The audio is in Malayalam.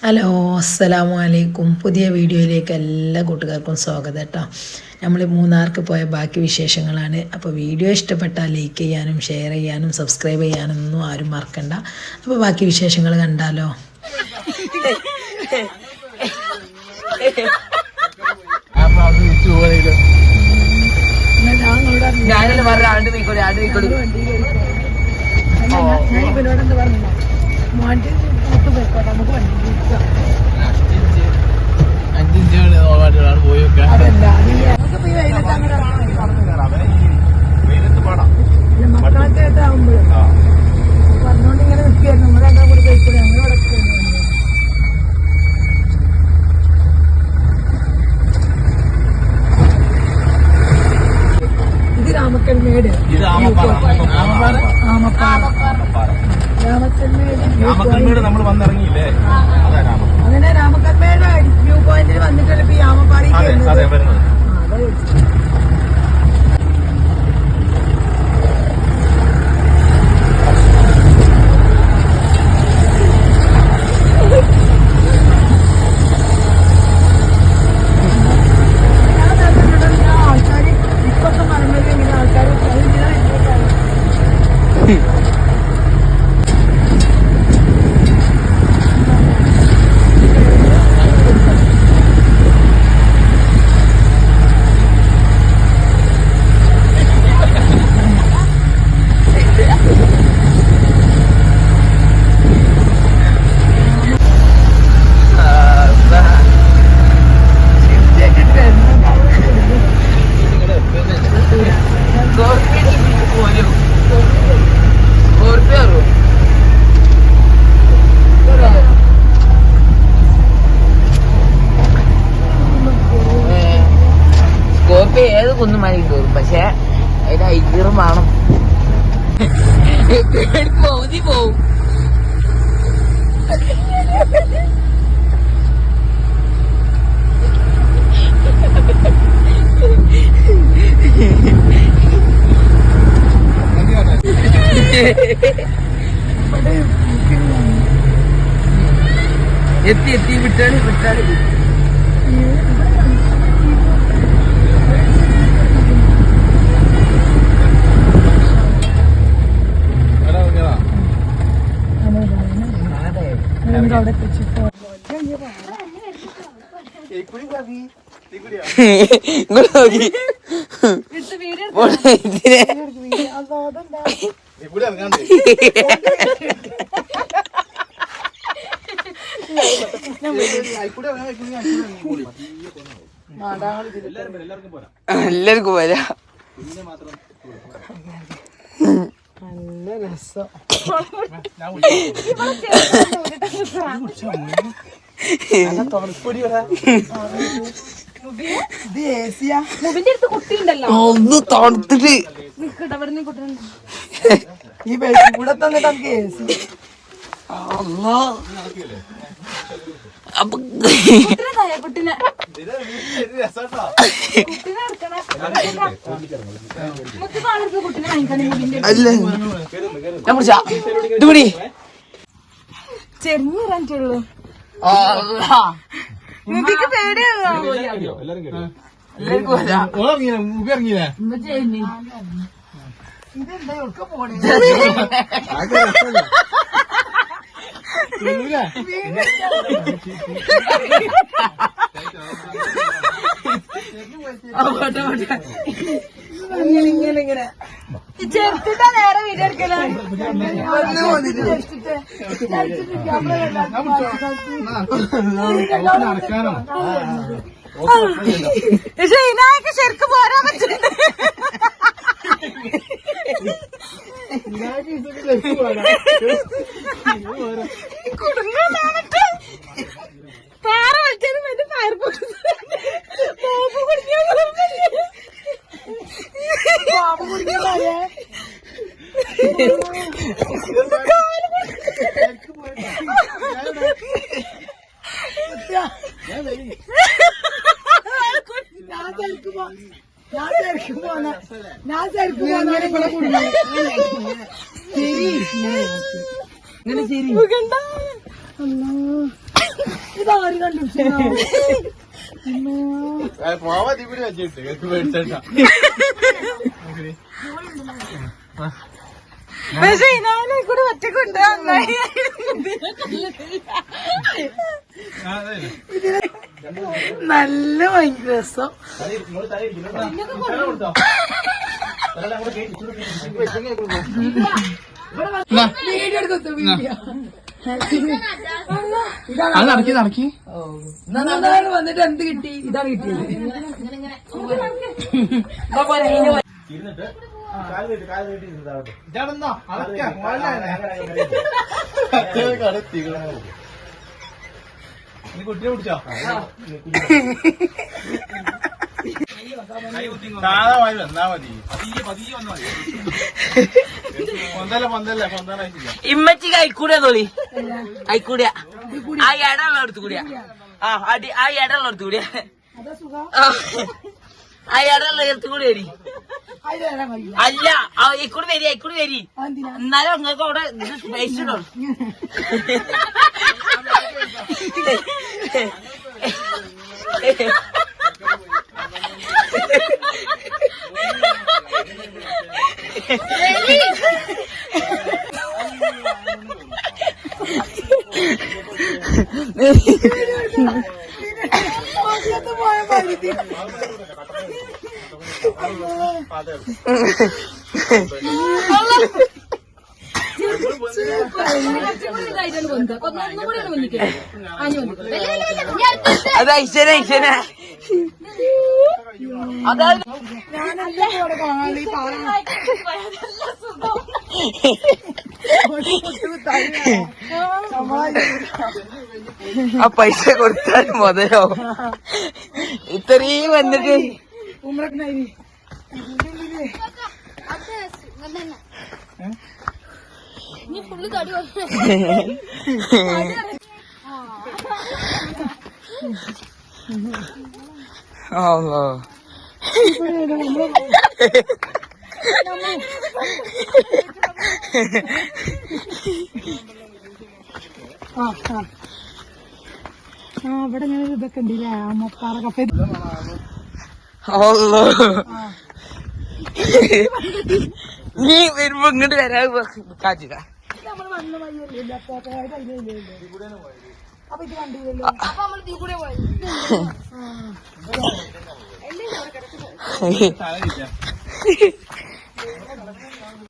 ഹലോ അസ്സലാമു അലൈക്കും. പുതിയ വീഡിയോയിലേക്ക് എല്ലാ കൂട്ടുകാർക്കും സ്വാഗതം കേട്ടോ. നമ്മൾ മൂന്നാർക്ക് പോയ ബാക്കി വിശേഷങ്ങളാണ്. അപ്പോൾ വീഡിയോ ഇഷ്ടപ്പെട്ടാൽ ലൈക്ക് ചെയ്യാനും ഷെയർ ചെയ്യാനും സബ്സ്ക്രൈബ് ചെയ്യാനൊന്നും ആരും മറക്കണ്ട. അപ്പോൾ ബാക്കി വിശേഷങ്ങൾ കണ്ടാലോ. പറഞ്ഞോണ്ടിങ്ങനെ നിൽക്കുകയായിരുന്നു. നമ്മളെന്താ കൂടി കഴിക്കൂടെ അങ്ങനെ കിടക്കുകയാണ്. ഇത് രാമക്കൽമേട്, രാമക്കൽമേട് നമ്മൾ വന്നിറങ്ങിയില്ലേ. അങ്ങനെ രാമക്കൽമേട് വ്യൂ പോയിന്റിൽ വന്നിട്ടല്ലേ ഇപ്പൊ ഈ ആമപ്പാറ. ആൾക്കാര് ഇപ്പൊക്കെ മറന്നത് ഇങ്ങനെ ആൾക്കാർ ഏത് കുന്നുമാരി കയറും. പക്ഷെ അതിന്റെ ഐക്യറും വേണം. പൗതി പോവും. എത്തി വിട്ടാണ്. എല്ലാവർക്കും പോരാ. നല്ല രസം. ഒന്ന് തണുത്തിട്ട് ഈ ബൈക്കിൽ കൂടെ തന്നിട്ട് നമുക്ക് എ സി. ചെറിഞ്ഞിറങ്ങിട്ടുള്ളൂ. മുബിക്ക് പേടിയാണോ? ഇതെന്താ ഒക്കെ പോണേ. ഇങ്ങനെ ചെറുത്തിട്ടാ നേരെ വീഡിയോ എടുക്കലോ. പക്ഷെ ഇതിനൊക്കെ ശരിക്കും പോരാൻ പറ്റുന്നുണ്ട്. കുടുങ്ങാന്നിട്ട് പാറ വലിച്ചാലും എന്റെ ഫയർ പോപ്പ് കുടിക്കാൻ പാമ്പ് കുടിക്കാതെ ഞാൻ ശരി ഇതാര് കണ്ടുപിടിച്ചു പോവാതി കൂടി വെച്ചിട്ട് മേടിച്ചാ പക്ഷെ ഇനാലെ കൂടെ ഒറ്റക്കുണ്ട് നല്ല ഭയങ്കര രസം നടക്കി വന്നിട്ട് എന്ത് കിട്ടി ഇതാണ് കിട്ടിയത് കുട്ടിയെ പിടിച്ചോ സാധാ വന്നാ മതി പതിയെ വന്നാ മതി പൊന്തല്ല ഇമ്മച്ചിക്ക് അയക്കൂടിയ തോളി അയക്കൂടിയ ആ ഇടമുള്ള എടുത്തു കൂടിയ ആ ഇടമുള്ള എടുത്തു കൂടിയ ആ ഇടമുള്ള എടുത്തു കൂടി വരി അല്ല ഇക്കൂടി വരി എന്നാലും നിങ്ങൾക്ക് അവിടെ സ്പേസ് ഇടോ അത് ഐശ്വര്യ അതാണ് ആ പൈസ കൊടുത്താൽ മുതലോ ഇത്രയും വന്നിട്ട് അല്ലോ അവിടെ ഞാൻ ഇതൊക്കെ ഉണ്ടല്ലേ മൊപ്പാറ കപ്പ അല്ലോ നീ വരുമ്പോ ഇങ്ങോട്ട് വരാൻ കാച്ചില്ല അപ്പൊ ഇത് കണ്ടില്ലല്ലോ അപ്പൊ നമ്മൾ തീ കൂടെ പോയി